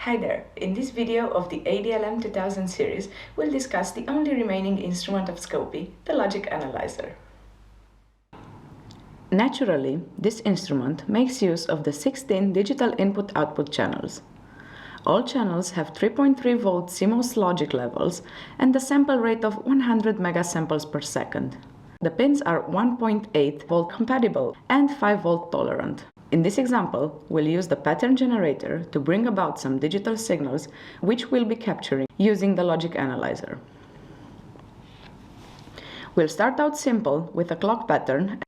Hi there! In this video of the ADALM2000 series, we'll discuss the only remaining instrument of Scopy, the logic analyzer. Naturally, this instrument makes use of the 16 digital input-output channels. All channels have 3.3 volt CMOS logic levels and a sample rate of 100 megasamples per second. The pins are 1.8 volt compatible and 5 volt tolerant. In this example, we'll use the pattern generator to bring about some digital signals which we'll be capturing using the logic analyzer. We'll start out simple with a clock pattern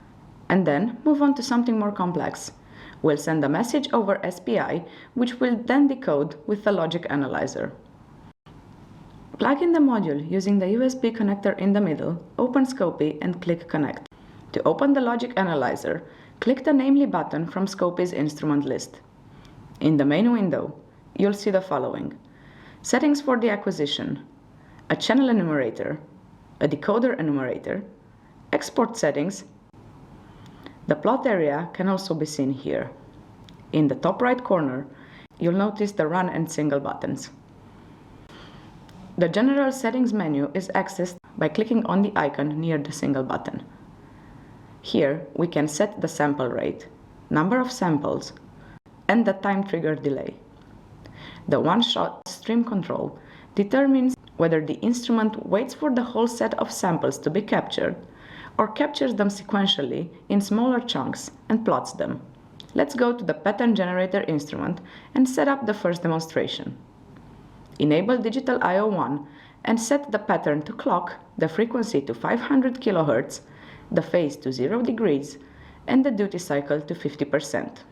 and then move on to something more complex. We'll send a message over SPI, which we'll then decode with the logic analyzer. Plug in the module using the USB connector in the middle, open Scopy and click Connect. To open the logic analyzer, click the Namely button from Scopy's instrument list. In the main window, you'll see the following: settings for the acquisition, a channel enumerator, a decoder enumerator, export settings. The plot area can also be seen here. In the top right corner, you'll notice the Run and Single buttons. The General Settings menu is accessed by clicking on the icon near the single button. Here, we can set the sample rate, number of samples, and the time trigger delay. The one-shot stream control determines whether the instrument waits for the whole set of samples to be captured or captures them sequentially in smaller chunks and plots them. Let's go to the pattern generator instrument and set up the first demonstration. Enable digital I/O1 and set the pattern to clock, the frequency to 500 kHz, the phase to 0 degrees, and the duty cycle to 50%.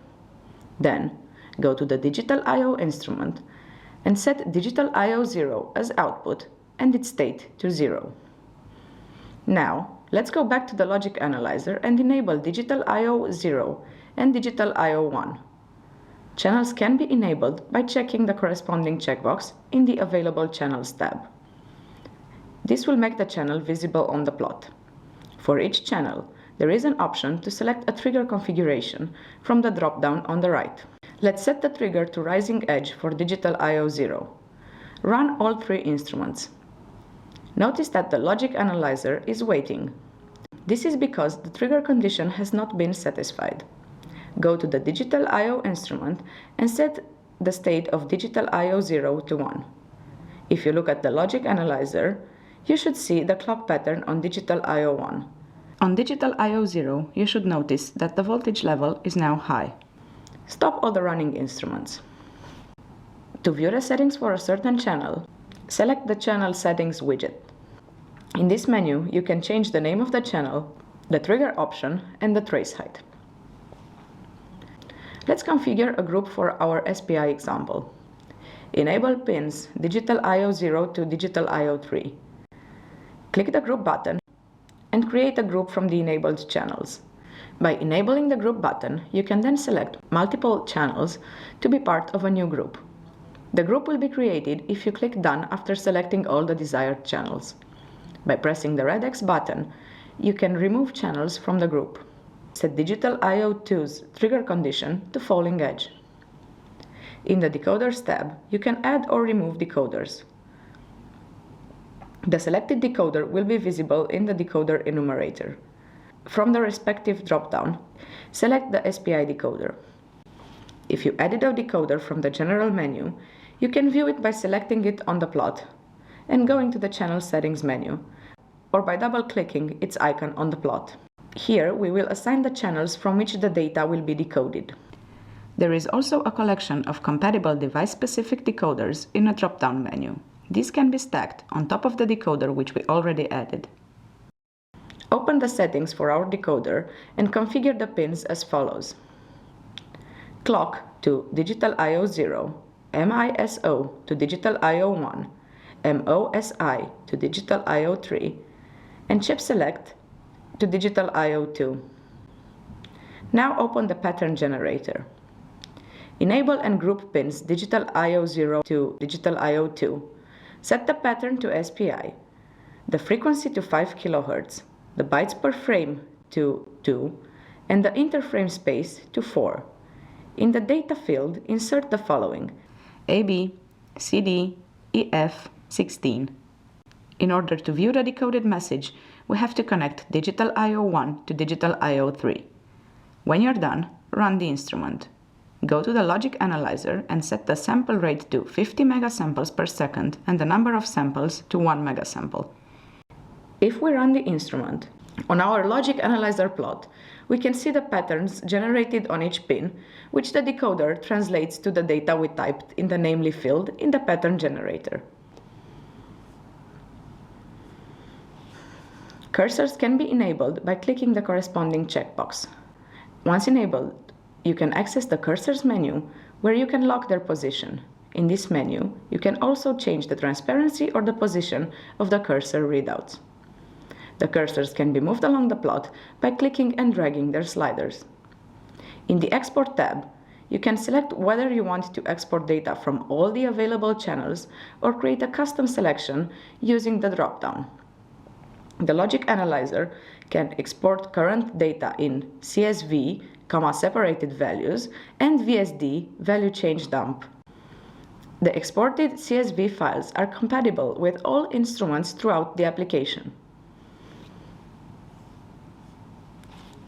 Then, go to the digital I/O instrument and set digital I/O0 as output and its state to 0. Now, let's go back to the logic analyzer and enable digital I/O0 and digital I/O1. Channels can be enabled by checking the corresponding checkbox in the Available Channels tab. This will make the channel visible on the plot. For each channel, there is an option to select a trigger configuration from the drop-down on the right. Let's set the trigger to rising edge for digital I/O0. Run all three instruments. Notice that the logic analyzer is waiting. This is because the trigger condition has not been satisfied. Go to the digital I/O instrument and set the state of digital I/O0 to 1. If you look at the logic analyzer, you should see the clock pattern on digital I/O1. On digital I/O0, you should notice that the voltage level is now high. Stop all the running instruments. To view the settings for a certain channel, select the Channel Settings widget. In this menu, you can change the name of the channel, the trigger option, and the trace height. Let's configure a group for our SPI example. Enable pins digital I/O0 to digital I/O3. Click the Group button and create a group from the enabled channels. By enabling the Group button, you can then select multiple channels to be part of a new group. The group will be created if you click Done after selecting all the desired channels. By pressing the red X button, you can remove channels from the group. Set digital I/O2's trigger condition to falling edge. In the Decoders tab, you can add or remove decoders. The selected decoder will be visible in the decoder enumerator. From the respective drop-down, select the SPI decoder. If you added a decoder from the general menu, you can view it by selecting it on the plot and going to the Channel Settings menu, or by double-clicking its icon on the plot. Here, we will assign the channels from which the data will be decoded. There is also a collection of compatible device-specific decoders in a drop-down menu. These can be stacked on top of the decoder which we already added. Open the settings for our decoder and configure the pins as follows: clock to digital I/O0, MISO to digital I/O1, MOSI to digital I/O3, and chip select to digital I/O2. Now open the pattern generator. Enable and group pins digital I/O0 to digital I/O2. Set the pattern to SPI, the frequency to 5 kHz, the bytes per frame to 2, and the interframe space to 4. In the data field, insert the following: AB, CD, EF, 16. In order to view the decoded message, we have to connect digital I/O1 to digital I/O3. When you're done, run the instrument. Go to the logic analyzer and set the sample rate to 50 megasamples per second and the number of samples to 1 megasample. If we run the instrument, on our logic analyzer plot, we can see the patterns generated on each pin, which the decoder translates to the data we typed in the namely field in the pattern generator. Cursors can be enabled by clicking the corresponding checkbox. Once enabled, you can access the cursors menu, where you can lock their position. In this menu, you can also change the transparency or the position of the cursor readouts. The cursors can be moved along the plot by clicking and dragging their sliders. In the Export tab, you can select whether you want to export data from all the available channels or create a custom selection using the drop-down. The logic analyzer can export current data in CSV, separated values, and VSD, value change dump. The exported CSV files are compatible with all instruments throughout the application.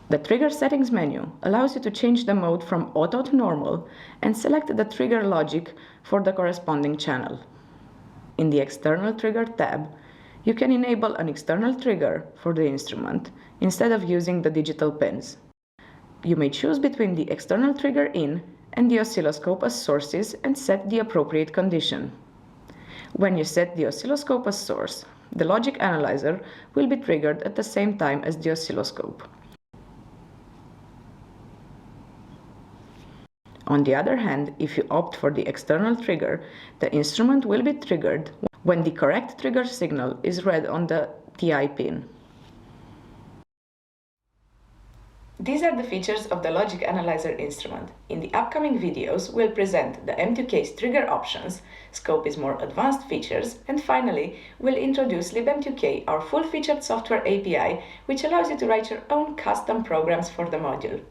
The Trigger Settings menu allows you to change the mode from auto to normal and select the trigger logic for the corresponding channel. In the External Trigger tab, you can enable an external trigger for the instrument instead of using the digital pins. You may choose between the external trigger in and the oscilloscope as sources and set the appropriate condition. When you set the oscilloscope as source, the logic analyzer will be triggered at the same time as the oscilloscope. On the other hand, if you opt for the external trigger, the instrument will be triggered when the correct trigger signal is read on the TI pin. These are the features of the Logic Analyzer instrument. In the upcoming videos, we'll present the M2K's trigger options, Scopy's more advanced features, and finally, we'll introduce libm2k, our full-featured software API, which allows you to write your own custom programs for the module.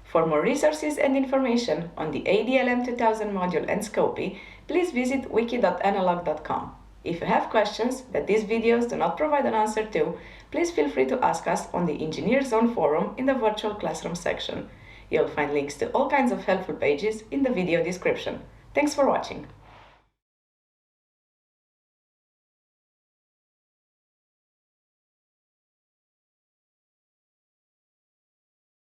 For more resources and information on the ADALM2000 module and Scopy, please visit wiki.analog.com. If you have questions that these videos do not provide an answer to, please feel free to ask us on the Engineer Zone forum in the virtual classroom section. You'll find links to all kinds of helpful pages in the video description. Thanks for watching.